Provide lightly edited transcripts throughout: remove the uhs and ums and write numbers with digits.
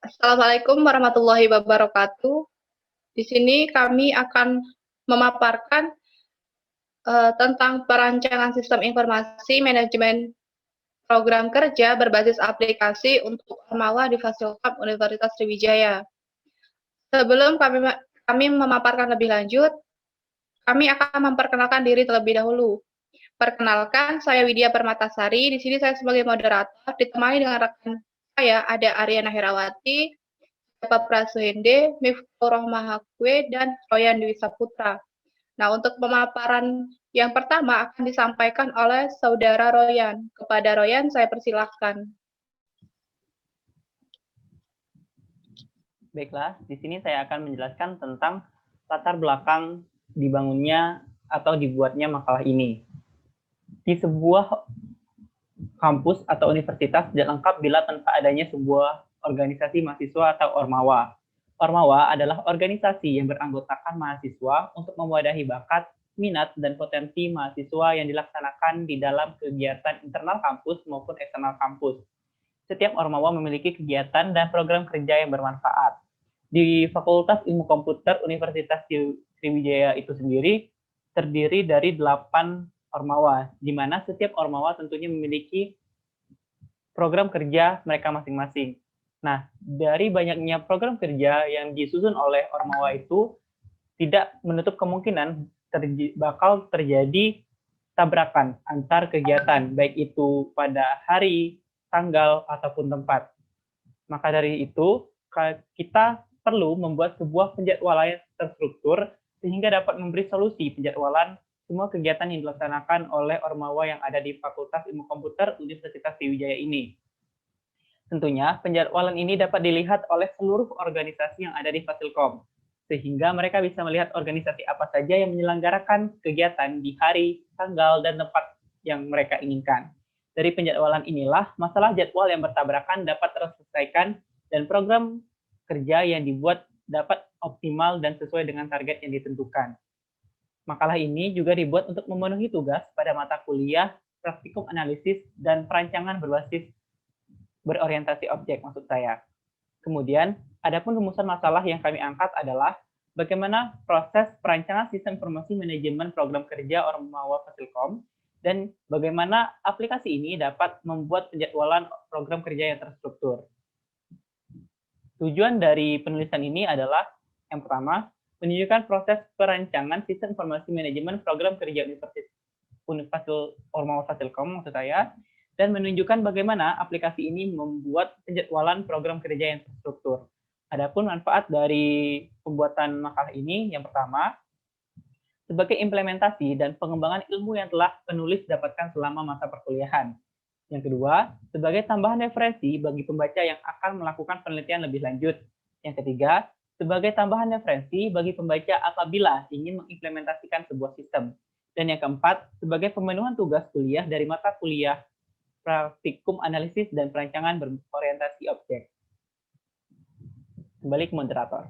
Assalamualaikum warahmatullahi wabarakatuh. Di sini kami akan memaparkan tentang perancangan sistem informasi manajemen program kerja berbasis aplikasi untuk Ormawa di Fasilkam Universitas Sriwijaya. Sebelum kami memaparkan lebih lanjut, kami akan memperkenalkan diri terlebih dahulu. Perkenalkan, saya Widya Permatasari. Di sini saya sebagai moderator, ditemani dengan rekan saya ada Aryana Herawati, Bapak Prasuhende, Miftahul Rohmahakwe, dan Royan Dwi Saputra. Nah, untuk pemaparan yang pertama akan disampaikan oleh Saudara Royan. Kepada Royan, saya persilahkan. Baiklah, di sini saya akan menjelaskan tentang latar belakang dibangunnya atau dibuatnya makalah ini. Di sebuah kampus atau universitas tidak lengkap bila tanpa adanya sebuah organisasi mahasiswa atau Ormawa. Ormawa adalah organisasi yang beranggotakan mahasiswa untuk mewadahi bakat, minat, dan potensi mahasiswa yang dilaksanakan di dalam kegiatan internal kampus maupun eksternal kampus. Setiap Ormawa memiliki kegiatan dan program kerja yang bermanfaat. Di Fakultas Ilmu Komputer Universitas Sriwijaya itu sendiri terdiri dari 8 Ormawa, di mana setiap Ormawa tentunya memiliki program kerja mereka masing-masing. Nah, dari banyaknya program kerja yang disusun oleh Ormawa itu tidak menutup kemungkinan bakal terjadi tabrakan antar kegiatan, baik itu pada hari, tanggal, ataupun tempat. Maka dari itu, kita perlu membuat sebuah penjadwalan terstruktur sehingga dapat memberi solusi penjadwalan semua kegiatan yang dilaksanakan oleh Ormawa yang ada di Fakultas Ilmu Komputer Universitas Sriwijaya ini. Tentunya, penjadwalan ini dapat dilihat oleh seluruh organisasi yang ada di Fasilkom, sehingga mereka bisa melihat organisasi apa saja yang menyelenggarakan kegiatan di hari, tanggal, dan tempat yang mereka inginkan. Dari penjadwalan inilah, masalah jadwal yang bertabrakan dapat terselesaikan dan program kerja yang dibuat dapat optimal dan sesuai dengan target yang ditentukan. Makalah ini juga dibuat untuk memenuhi tugas pada mata kuliah, praktikum analisis, dan perancangan berorientasi objek maksud saya. Kemudian, adapun rumusan masalah yang kami angkat adalah bagaimana proses perancangan sistem informasi manajemen program kerja Ormawa Fasilkom dan bagaimana aplikasi ini dapat membuat penjadwalan program kerja yang terstruktur. Tujuan dari penulisan ini adalah yang pertama, menunjukkan proses perancangan sistem informasi manajemen program kerja Ormawa Fasilkom maksud saya, dan menunjukkan bagaimana aplikasi ini membuat penjadwalan program kerja yang terstruktur. Adapun manfaat dari pembuatan makalah ini, yang pertama, sebagai implementasi dan pengembangan ilmu yang telah penulis dapatkan selama masa perkuliahan. Yang kedua, sebagai tambahan referensi bagi pembaca yang akan melakukan penelitian lebih lanjut. Yang ketiga, sebagai tambahan referensi bagi pembaca apabila ingin mengimplementasikan sebuah sistem. Dan yang keempat, sebagai pemenuhan tugas kuliah dari mata kuliah praktikum analisis dan perancangan berorientasi objek. Kembali ke moderator.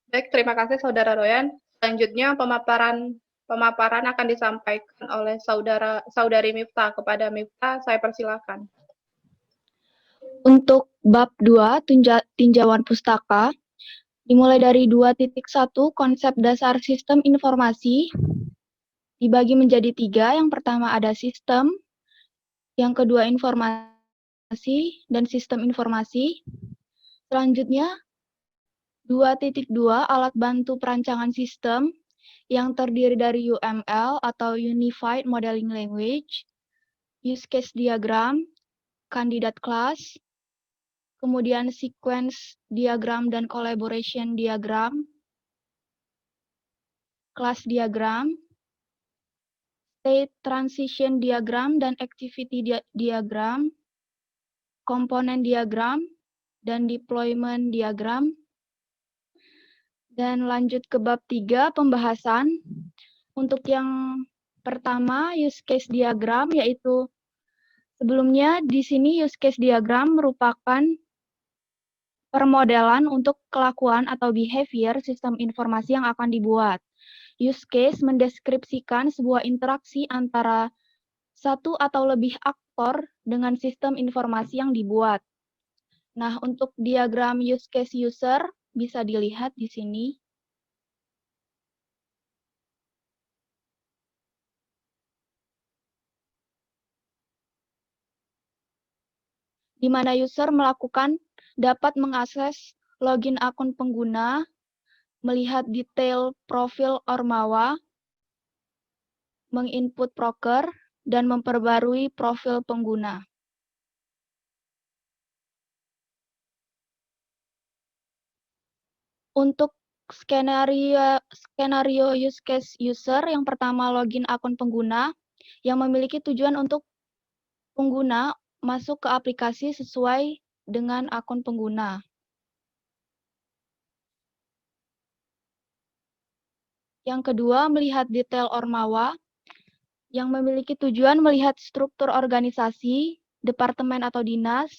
Baik, terima kasih Saudara Royan. Selanjutnya pemaparan akan disampaikan oleh Saudari Miftah. Kepada Miftah, saya persilakan. Untuk bab 2 tinjauan pustaka, dimulai dari 2.1 konsep dasar sistem informasi, dibagi menjadi 3. Yang pertama ada sistem, yang kedua informasi, dan sistem informasi. Selanjutnya 2.2 alat bantu perancangan sistem yang terdiri dari UML atau Unified Modeling Language, use case diagram, kandidat kelas, kemudian sequence diagram dan collaboration diagram, kelas diagram, state transition diagram dan activity diagram, komponen diagram, dan deployment diagram. Dan lanjut ke bab 3, pembahasan. Untuk yang pertama, use case diagram, yaitu sebelumnya di sini use case diagram merupakan permodelan untuk kelakuan atau behavior sistem informasi yang akan dibuat. Use case mendeskripsikan sebuah interaksi antara satu atau lebih aktor dengan sistem informasi yang dibuat. Nah, untuk diagram use case user bisa dilihat di sini. Di mana user dapat mengakses login akun pengguna, melihat detail profil Ormawa, menginput proker, dan memperbarui profil pengguna. Untuk skenario use case user, yang pertama login akun pengguna, yang memiliki tujuan untuk pengguna masuk ke aplikasi sesuai dengan akun pengguna. Yang kedua, melihat detail Ormawa, yang memiliki tujuan melihat struktur organisasi, departemen atau dinas,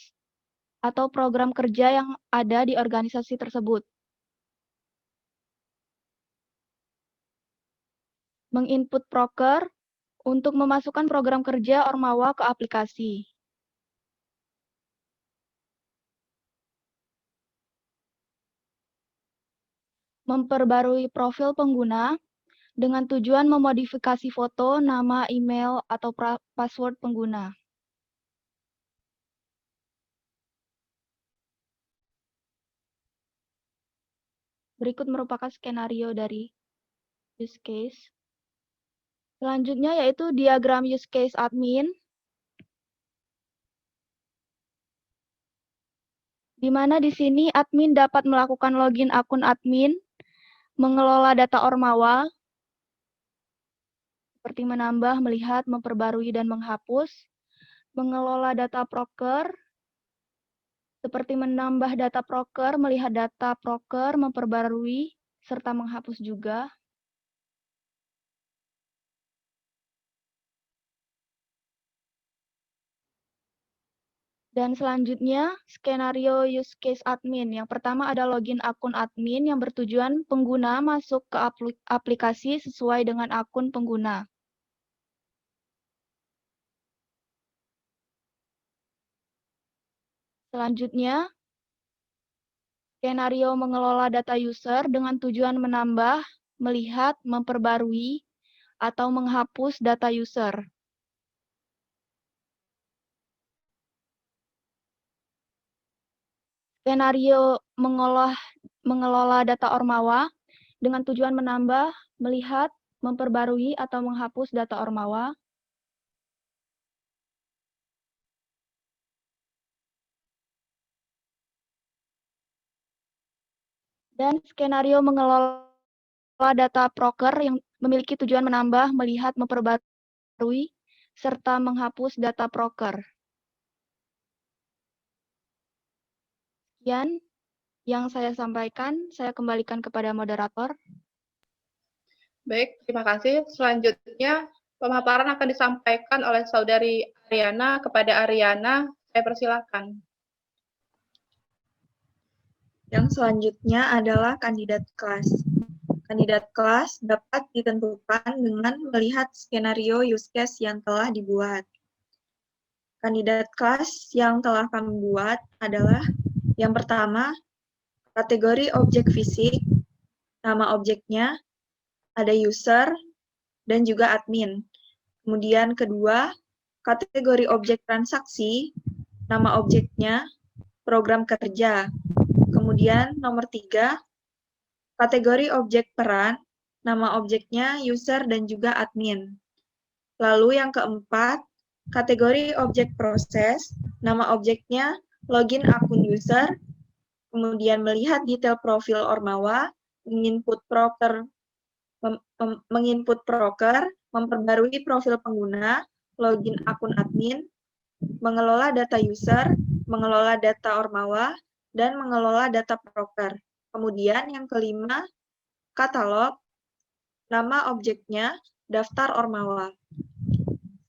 atau program kerja yang ada di organisasi tersebut. Menginput proker untuk memasukkan program kerja Ormawa ke aplikasi. Memperbarui profil pengguna dengan tujuan memodifikasi foto, nama, email, atau password pengguna. Berikut merupakan skenario dari use case. Selanjutnya yaitu diagram use case admin, di mana di sini admin dapat melakukan login akun admin, mengelola data Ormawa, seperti menambah, melihat, memperbarui, dan menghapus, mengelola data proker, seperti menambah data proker, melihat data proker, memperbarui, serta menghapus juga. Dan selanjutnya, skenario use case admin. Yang pertama ada login akun admin yang bertujuan pengguna masuk ke aplikasi sesuai dengan akun pengguna. Selanjutnya, skenario mengelola data user dengan tujuan menambah, melihat, memperbarui, atau menghapus data user. Skenario mengelola data Ormawa dengan tujuan menambah, melihat, memperbarui, atau menghapus data Ormawa. Dan skenario mengelola data proker yang memiliki tujuan menambah, melihat, memperbarui, serta menghapus data proker. Sekian yang saya sampaikan, saya kembalikan kepada moderator. Baik, terima kasih. Selanjutnya, pemaparan akan disampaikan oleh Saudari Ariana kepada Ariana. Saya persilakan. Yang selanjutnya adalah kandidat kelas. Kandidat kelas dapat ditentukan dengan melihat skenario use case yang telah dibuat. Kandidat kelas yang telah kami buat adalah yang pertama, kategori objek fisik, nama objeknya, ada user, dan juga admin. Kemudian kedua, kategori objek transaksi, nama objeknya, program kerja. Kemudian nomor 3, kategori objek peran, nama objeknya, user, dan juga admin. Lalu yang keempat, kategori objek proses, nama objeknya, login akun user, kemudian melihat detail profil Ormawa, menginput proker, memperbarui profil pengguna, login akun admin, mengelola data user, mengelola data Ormawa, dan mengelola data proker. Kemudian yang kelima, katalog, nama objeknya, daftar Ormawa.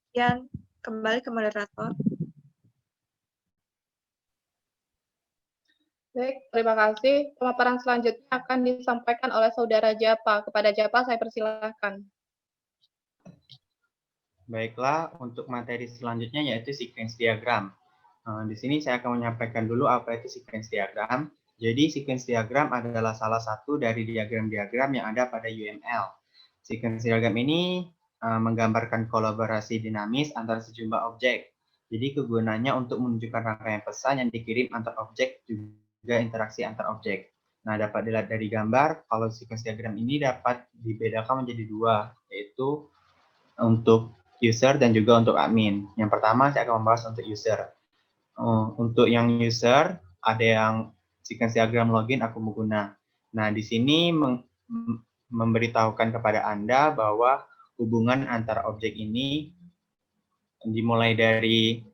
Sekian, kembali ke moderator. Baik, terima kasih. Pemaparan selanjutnya akan disampaikan oleh Saudara Japa. Kepada Japa, saya persilakan. Baiklah, untuk materi selanjutnya yaitu sequence diagram. Di sini saya akan menyampaikan dulu apa itu sequence diagram. Jadi sequence diagram adalah salah satu dari diagram-diagram yang ada pada UML. Sequence diagram ini menggambarkan kolaborasi dinamis antara sejumlah objek. Jadi kegunaannya untuk menunjukkan rangkaian pesan yang dikirim antar objek juga interaksi antar objek. Nah, dapat dilihat dari gambar, kalau sequence diagram ini dapat dibedakan menjadi dua, yaitu untuk user dan juga untuk admin. Yang pertama saya akan membahas untuk user. Untuk yang user, ada yang sequence diagram login aku mengguna. Nah, di sini memberitahukan kepada Anda bahwa hubungan antara objek ini dimulai dari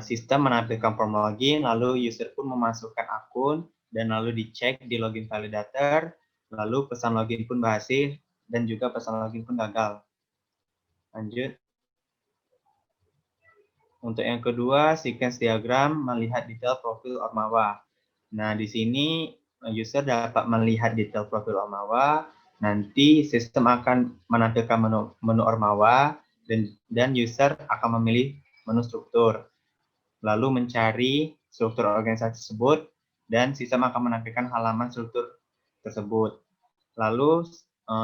sistem menampilkan form login, lalu user pun memasukkan akun, dan lalu dicek di login validator, lalu pesan login pun berhasil, dan juga pesan login pun gagal. Lanjut. Untuk yang kedua, sequence diagram melihat detail profil Ormawa. Nah, di sini user dapat melihat detail profil Ormawa. Nanti sistem akan menampilkan menu Ormawa dan user akan memilih menu struktur. Lalu mencari struktur organisasi tersebut dan sistem akan menampilkan halaman struktur tersebut. Lalu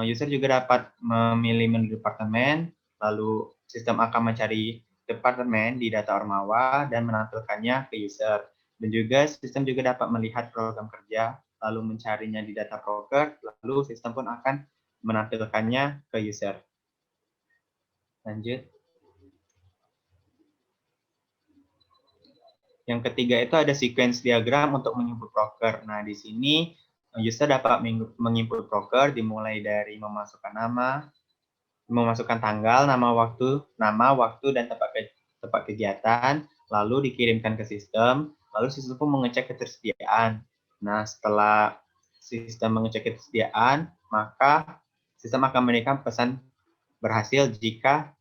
user juga dapat memilih menu departemen, lalu sistem akan mencari departemen di data Ormawa dan menampilkannya ke user. Dan juga sistem juga dapat melihat program kerja, lalu mencarinya di data broker, lalu sistem pun akan menampilkannya ke user. Lanjut. Yang ketiga itu ada sequence diagram untuk menginput broker. Nah, di sini user dapat menginput broker dimulai dari memasukkan nama, memasukkan tanggal, nama, waktu, dan tempat kegiatan, lalu dikirimkan ke sistem, lalu sistem pun mengecek ketersediaan. Nah, setelah sistem mengecek ketersediaan, maka sistem akan memberikan pesan berhasil jika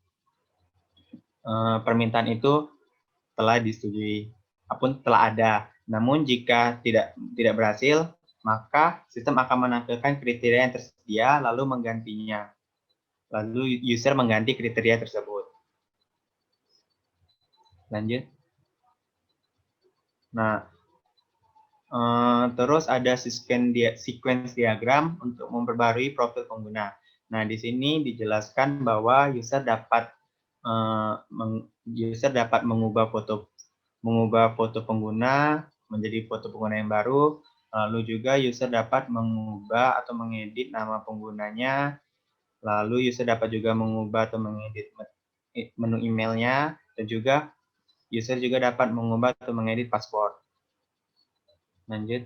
permintaan itu telah disetujui, apun telah ada. Namun jika tidak berhasil, maka sistem akan menampilkan kriteria yang tersedia lalu menggantinya. Lalu user mengganti kriteria tersebut. Lanjut. Nah, terus ada sequence diagram untuk memperbarui profil pengguna. Nah, di sini dijelaskan bahwa user dapat mengubah foto pengguna menjadi foto pengguna yang baru. Lalu juga user dapat mengubah atau mengedit nama penggunanya. Lalu user dapat juga mengubah atau mengedit menu emailnya, dan juga user juga dapat mengubah atau mengedit password. Lanjut.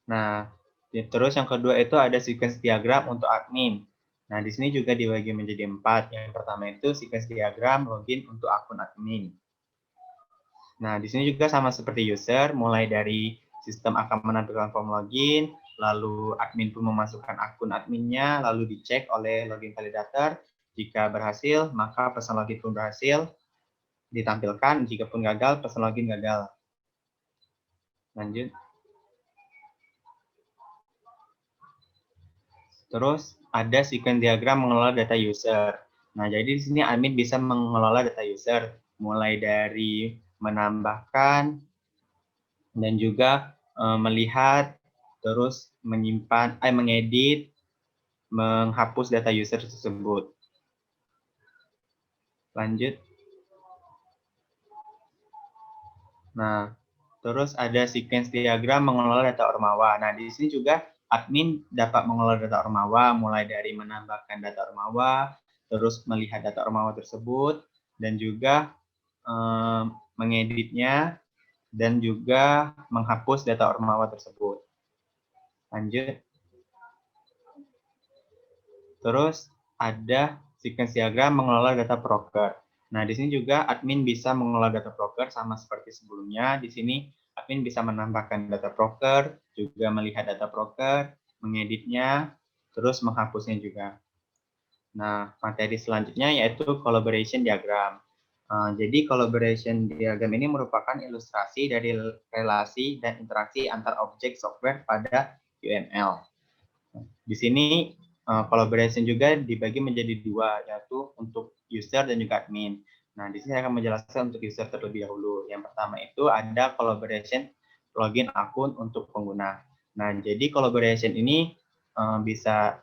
Nah, terus yang kedua itu ada sequence diagram untuk admin. Nah, di sini juga dibagi menjadi 4. Yang pertama itu sequence diagram login untuk akun admin. Nah, di sini juga sama seperti user, mulai dari sistem akan menampilkan form login, lalu admin pun memasukkan akun adminnya, lalu dicek oleh login validator. Jika berhasil, maka pesan login pun berhasil ditampilkan. Jika pun gagal, pesan login gagal. Lanjut. Terus ada sequence diagram mengelola data user. Nah, jadi di sini admin bisa mengelola data user, mulai dari menambahkan dan juga melihat, terus menyimpan, mengedit, menghapus data user tersebut. Lanjut. Nah, terus ada sequence diagram mengelola data Ormawa. Nah, di sini juga admin dapat mengelola data Ormawa, mulai dari menambahkan data Ormawa, terus melihat data Ormawa tersebut, dan juga mengeditnya, dan juga menghapus data Ormawa tersebut. Lanjut. Terus ada sequence diagram mengelola data broker. Nah, di sini juga admin bisa mengelola data broker sama seperti sebelumnya. Di sini admin bisa menambahkan data broker, juga melihat data broker, mengeditnya, terus menghapusnya juga. Nah, materi selanjutnya yaitu collaboration diagram. Jadi collaboration diagram ini merupakan ilustrasi dari relasi dan interaksi antar objek software pada UML. Di sini Collaboration juga dibagi menjadi dua, yaitu untuk user dan juga admin. Nah, di sini saya akan menjelaskan untuk user terlebih dahulu. Yang pertama itu ada collaboration login akun untuk pengguna. Nah, jadi collaboration ini bisa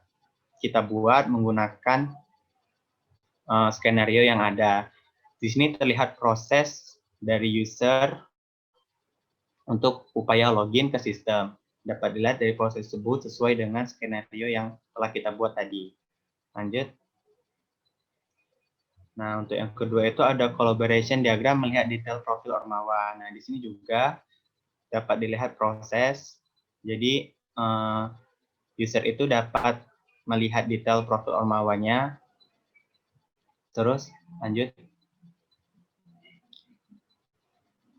kita buat menggunakan skenario yang ada. Di sini terlihat proses dari user untuk upaya login ke sistem. Dapat dilihat dari proses tersebut sesuai dengan skenario yang telah kita buat tadi. Lanjut. Nah, untuk yang kedua itu ada collaboration diagram melihat detail profil Ormawa. Nah, di sini juga dapat dilihat proses. Jadi, user itu dapat melihat detail profil Ormawanya. Terus, lanjut.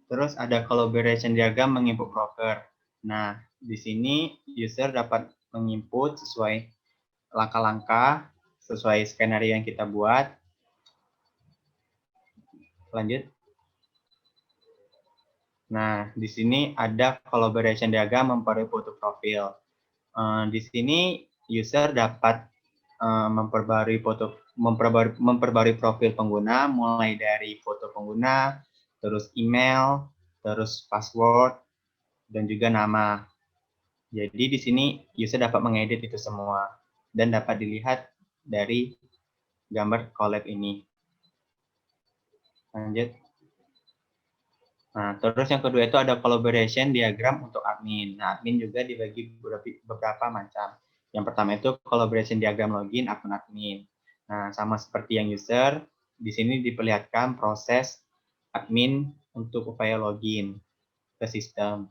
Terus ada collaboration diagram menginput broker. Nah, di sini user dapat menginput sesuai langkah-langkah, sesuai skenario yang kita buat. Lanjut. Nah, di sini ada collaboration diagram memperbarui foto profil. Di sini user dapat memperbarui profil pengguna mulai dari foto pengguna, terus email, terus password, dan juga nama. Jadi di sini user dapat mengedit itu semua dan dapat dilihat dari gambar collab ini. Lanjut. Nah, terus yang kedua itu ada collaboration diagram untuk admin. Nah, admin juga dibagi beberapa macam. Yang pertama itu collaboration diagram login akun admin. Nah, sama seperti yang user, di sini diperlihatkan proses admin untuk upaya login ke sistem.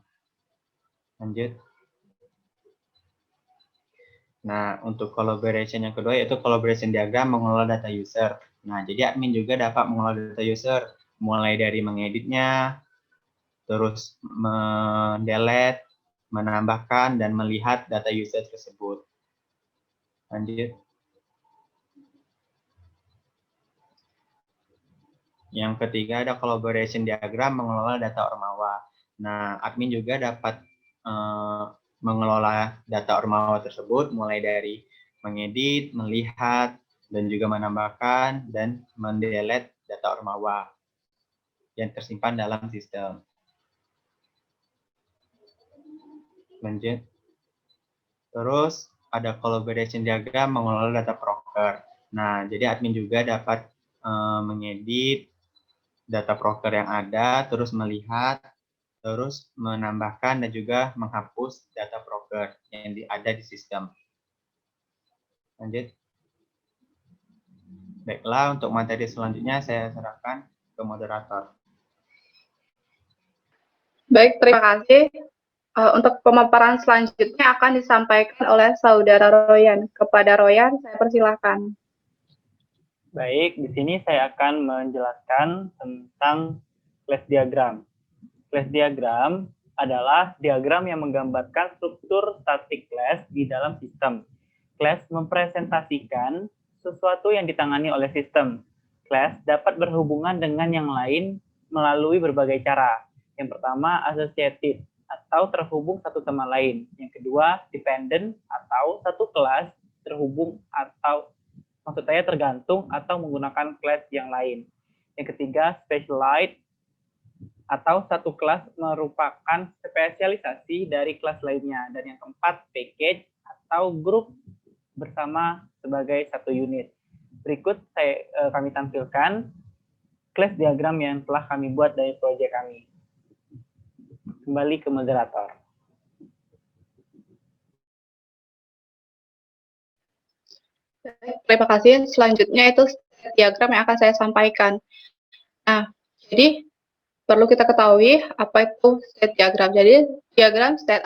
Lanjut. Nah, untuk collaboration yang kedua yaitu collaboration diagram mengelola data user. Nah, jadi admin juga dapat mengelola data user, mulai dari mengeditnya, terus mendelete, menambahkan, dan melihat data user tersebut. Lanjut. Yang ketiga ada collaboration diagram mengelola data Ormawa. Nah, admin juga dapat mengelola data Ormawa tersebut mulai dari mengedit, melihat, dan juga menambahkan dan mendelete data Ormawa yang tersimpan dalam sistem. Lanjut. Terus ada collaboration diagram mengelola data broker. Nah, jadi admin juga dapat mengedit data broker yang ada, terus melihat, terus menambahkan dan juga menghapus data broker yang ada di sistem. Lanjut. Baiklah, untuk materi selanjutnya saya serahkan ke moderator. Baik, terima kasih. Untuk pemaparan selanjutnya akan disampaikan oleh Saudara Royan. Kepada Royan, saya persilahkan. Baik, di sini saya akan menjelaskan tentang class diagram. Class diagram adalah diagram yang menggambarkan struktur static class di dalam sistem. Class mempresentasikan sesuatu yang ditangani oleh sistem. Class dapat berhubungan dengan yang lain melalui berbagai cara. Yang pertama, associated atau terhubung satu sama lain. Yang kedua, dependent atau satu kelas terhubung atau maksud saya tergantung atau menggunakan kelas yang lain. Yang ketiga, specialized atau satu kelas merupakan spesialisasi dari kelas lainnya. Dan yang keempat, package atau grup bersama sebagai satu unit. Berikut kami tampilkan kelas diagram yang telah kami buat dari proyek kami. Kembali ke moderator. Terima kasih. Selanjutnya itu diagram yang akan saya sampaikan. Nah, jadi perlu kita ketahui apa itu state diagram. Jadi diagram state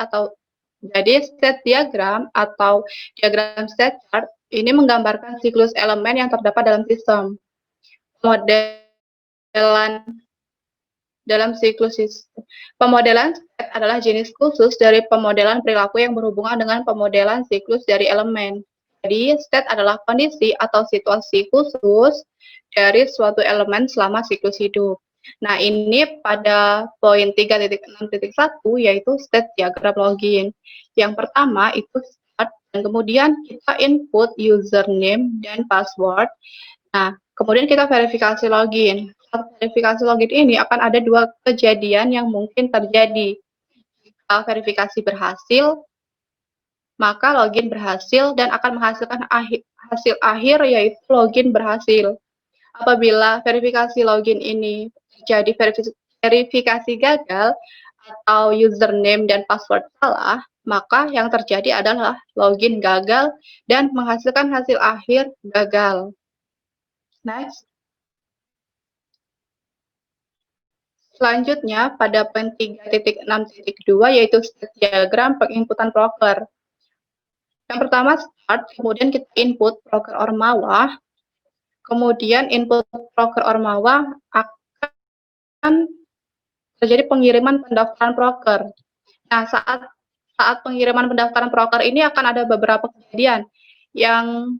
diagram atau diagram state chart ini menggambarkan siklus elemen yang terdapat dalam sistem. Pemodelan dalam siklus sistem. Pemodelan state adalah jenis khusus dari pemodelan perilaku yang berhubungan dengan pemodelan siklus dari elemen. Jadi, state adalah kondisi atau situasi khusus dari suatu elemen selama siklus hidup. Nah, ini pada poin 3.6.1 yaitu state diagram login. Yang pertama itu start Dan kemudian kita input username dan password. Nah, kemudian kita verifikasi login. Saat verifikasi login ini akan ada dua kejadian yang mungkin terjadi. Jika verifikasi berhasil, maka login berhasil dan akan menghasilkan hasil akhir yaitu login berhasil. Apabila verifikasi login ini terjadi verifikasi gagal atau username dan password salah, maka yang terjadi adalah login gagal dan menghasilkan hasil akhir gagal. Next. Selanjutnya, pada poin 3.6.2 yaitu state diagram penginputan broker. Yang pertama start, kemudian kita input broker Ormawa, kemudian input broker Ormawa akan terjadi pengiriman pendaftaran broker. Nah, saat pengiriman pendaftaran broker ini akan ada beberapa kejadian yang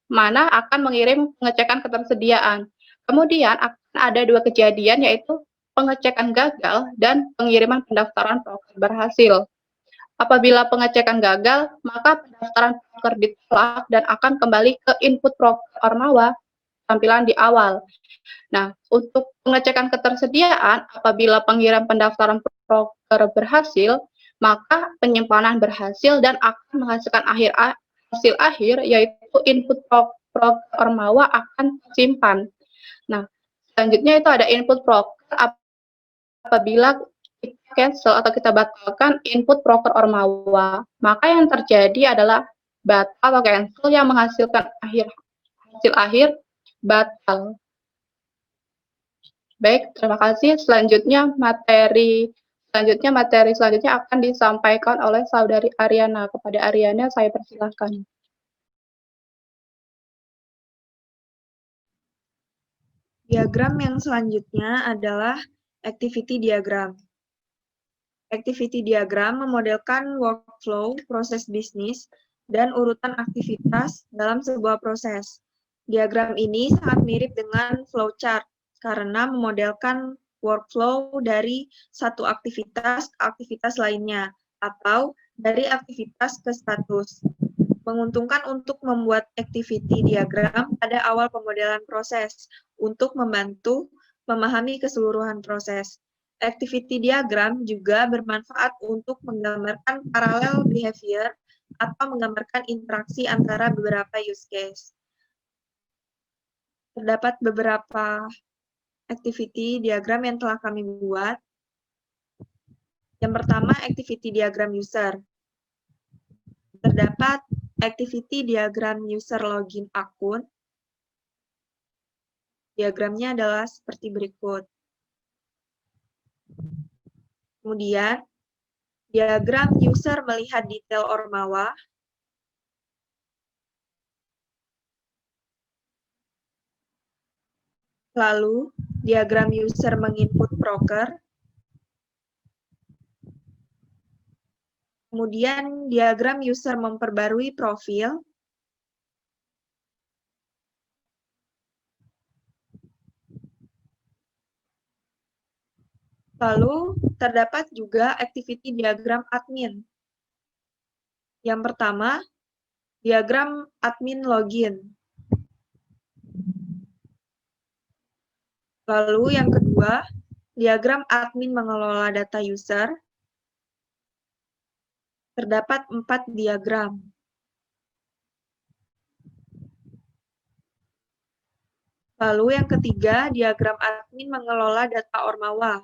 mana akan mengirim pengecekan ketersediaan. Kemudian akan ada dua kejadian yaitu pengecekan gagal dan pengiriman pendaftaran broker berhasil. Apabila pengecekan gagal, maka pendaftaran broker ditolak dan akan kembali ke input broker Ormawa tampilan di awal. Nah, untuk pengecekan ketersediaan, apabila pengirim pendaftaran broker berhasil, maka penyimpanan berhasil dan akan menghasilkan hasil akhir yaitu input broker Ormawa akan tersimpan. Nah, selanjutnya itu ada input broker apabila kita cancel atau kita batalkan input broker Ormawa, maka yang terjadi adalah batal atau cancel yang menghasilkan hasil akhir batal. Baik, terima kasih. Selanjutnya materi selanjutnya akan disampaikan oleh saudari Ariana. Kepada Ariana saya persilahkan. Diagram yang selanjutnya adalah activity diagram. Activity diagram memodelkan workflow, proses bisnis, dan urutan aktivitas dalam sebuah proses. Diagram ini sangat mirip dengan flowchart karena memodelkan workflow dari satu aktivitas ke aktivitas lainnya atau dari aktivitas ke status. Menguntungkan untuk membuat activity diagram pada awal pemodelan proses untuk membantu memahami keseluruhan proses. Activity diagram juga bermanfaat untuk menggambarkan parallel behavior atau menggambarkan interaksi antara beberapa use case. Terdapat beberapa activity diagram yang telah kami buat. Yang pertama, activity diagram user. Terdapat activity diagram user login akun. Diagramnya adalah seperti berikut. Kemudian, diagram user melihat detail Ormawa. Lalu, diagram user menginput broker. Kemudian, diagram user memperbarui profil. Lalu, terdapat juga activity diagram admin. Yang pertama, diagram admin login. Lalu, yang kedua, diagram admin mengelola data user. Terdapat 4 diagram. Lalu yang ketiga, diagram admin mengelola data Ormawa.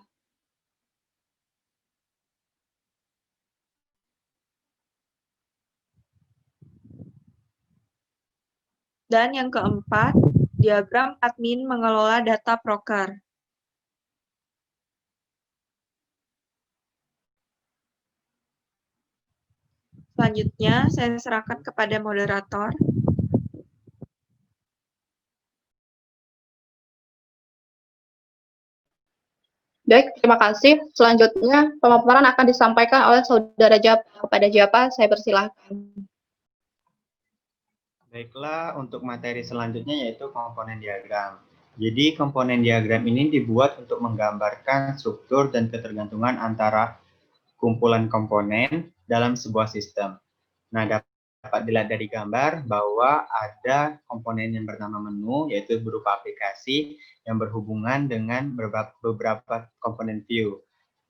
Dan yang keempat, diagram admin mengelola data broker. Selanjutnya, saya serahkan kepada moderator. Baik, terima kasih. Selanjutnya, pemaparan akan disampaikan oleh Saudara Japa. Kepada Japa, saya persilahkan. Baiklah, untuk materi selanjutnya yaitu komponen diagram. Jadi, komponen diagram ini dibuat untuk menggambarkan struktur dan ketergantungan antara kumpulan komponen dalam sebuah sistem. Nah, dapat dilihat dari gambar bahwa ada komponen yang bernama menu, yaitu berupa aplikasi yang berhubungan dengan beberapa komponen view.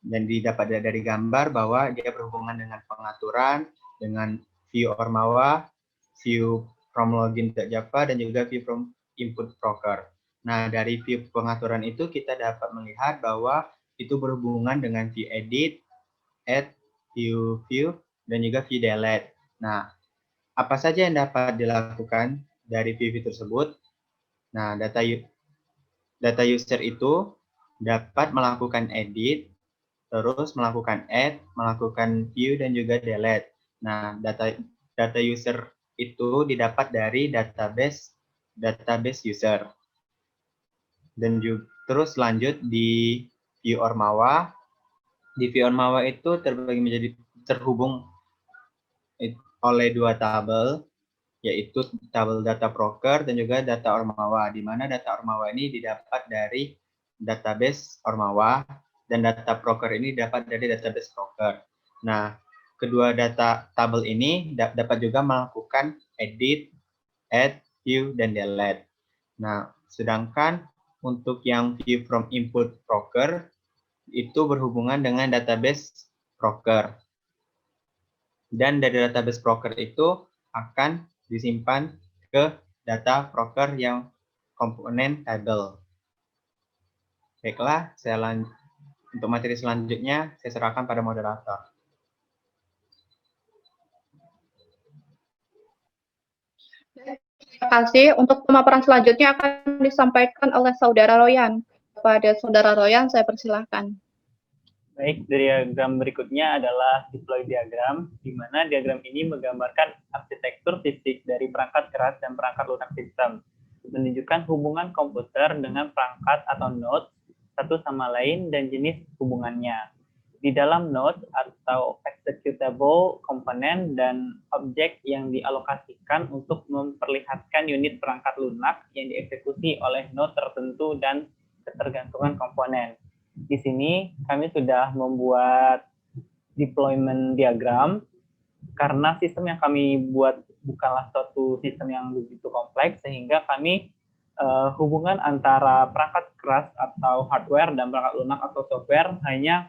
Dan dapat dilihat dari gambar bahwa dia berhubungan dengan pengaturan, dengan view Ormawa, view from login.java, dan juga view from input broker. Nah, dari view pengaturan itu kita dapat melihat bahwa itu berhubungan dengan view edit, add, view, dan juga view delete. Nah, apa saja yang dapat dilakukan dari view tersebut? Nah, data user itu dapat melakukan edit, terus melakukan add, melakukan view, dan juga delete. Nah, data user itu didapat dari database user. Dan juga terus lanjut di view Ormawa. Di view Ormawa itu terbagi menjadi terhubung oleh dua tabel, yaitu tabel data broker dan juga data Ormawa, di mana data Ormawa ini didapat dari database Ormawa dan data broker ini dapat dari database broker. Nah, kedua data tabel ini dapat juga melakukan edit, add, view, dan delete. Nah, sedangkan untuk yang view from input broker itu berhubungan dengan database broker. Dan dari database broker itu akan disimpan ke data broker yang komponen table. Baiklah, untuk materi selanjutnya saya serahkan pada moderator. Terima kasih. Untuk pemaparan selanjutnya akan disampaikan oleh Saudara Royan. Kepada Saudara Royan, saya persilahkan. Baik, diagram berikutnya adalah deploy diagram, di mana diagram ini menggambarkan arsitektur fisik dari perangkat keras dan perangkat lunak sistem, menunjukkan hubungan komputer dengan perangkat atau node satu sama lain dan jenis hubungannya. Di dalam node atau executable komponen dan objek yang dialokasikan untuk memperlihatkan unit perangkat lunak yang dieksekusi oleh node tertentu dan ketergantungan komponen. Di sini kami sudah membuat deployment diagram karena sistem yang kami buat bukanlah suatu sistem yang begitu kompleks, sehingga kami hubungan antara perangkat keras atau hardware dan perangkat lunak atau software hanya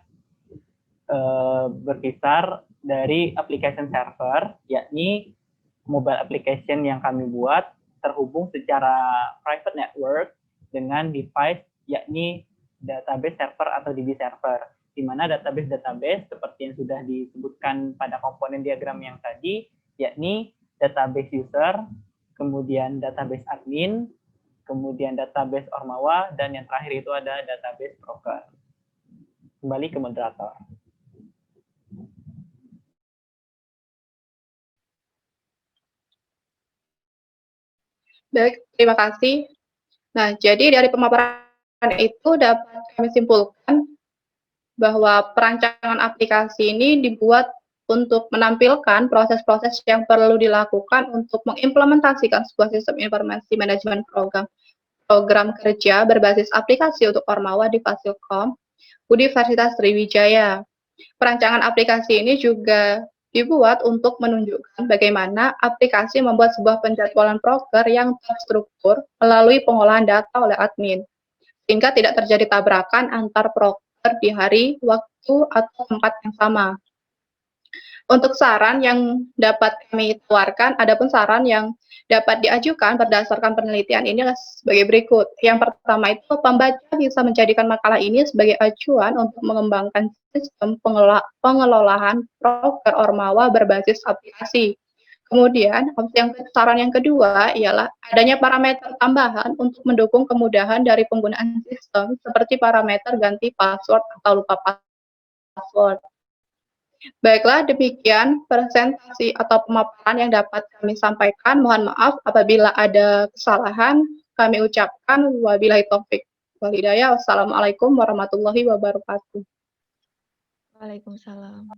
berkisar dari application server, yakni mobile application yang kami buat terhubung secara private network dengan device, yakni database server atau DB server, di mana database seperti yang sudah disebutkan pada komponen diagram yang tadi, yakni database user, kemudian database admin, kemudian database Ormawa, dan yang terakhir itu ada database broker. Kembali ke moderator. Baik, terima kasih. Nah, jadi dari pemaparan itu dapat kami simpulkan bahwa perancangan aplikasi ini dibuat untuk menampilkan proses-proses yang perlu dilakukan untuk mengimplementasikan sebuah sistem informasi manajemen program kerja berbasis aplikasi untuk Ormawa di Fasilkom Universitas Sriwijaya. Perancangan aplikasi ini juga dibuat untuk menunjukkan bagaimana aplikasi membuat sebuah penjadwalan broker yang terstruktur melalui pengolahan data oleh admin, sehingga tidak terjadi tabrakan antar broker di hari, waktu, atau tempat yang sama. Untuk saran yang dapat kami keluarkan, adapun saran yang dapat diajukan berdasarkan penelitian ini sebagai berikut. Yang pertama itu, pembaca bisa menjadikan makalah ini sebagai acuan untuk mengembangkan sistem pengelolaan broker Ormawa berbasis aplikasi. Kemudian, saran yang kedua ialah adanya parameter tambahan untuk mendukung kemudahan dari penggunaan sistem, seperti parameter ganti password atau lupa password. Baiklah, demikian presentasi atau pemaparan yang dapat kami sampaikan. Mohon maaf apabila ada kesalahan. Kami ucapkan wabillahi taufik wal hidayah. Wassalamualaikum warahmatullahi wabarakatuh. Waalaikumsalam.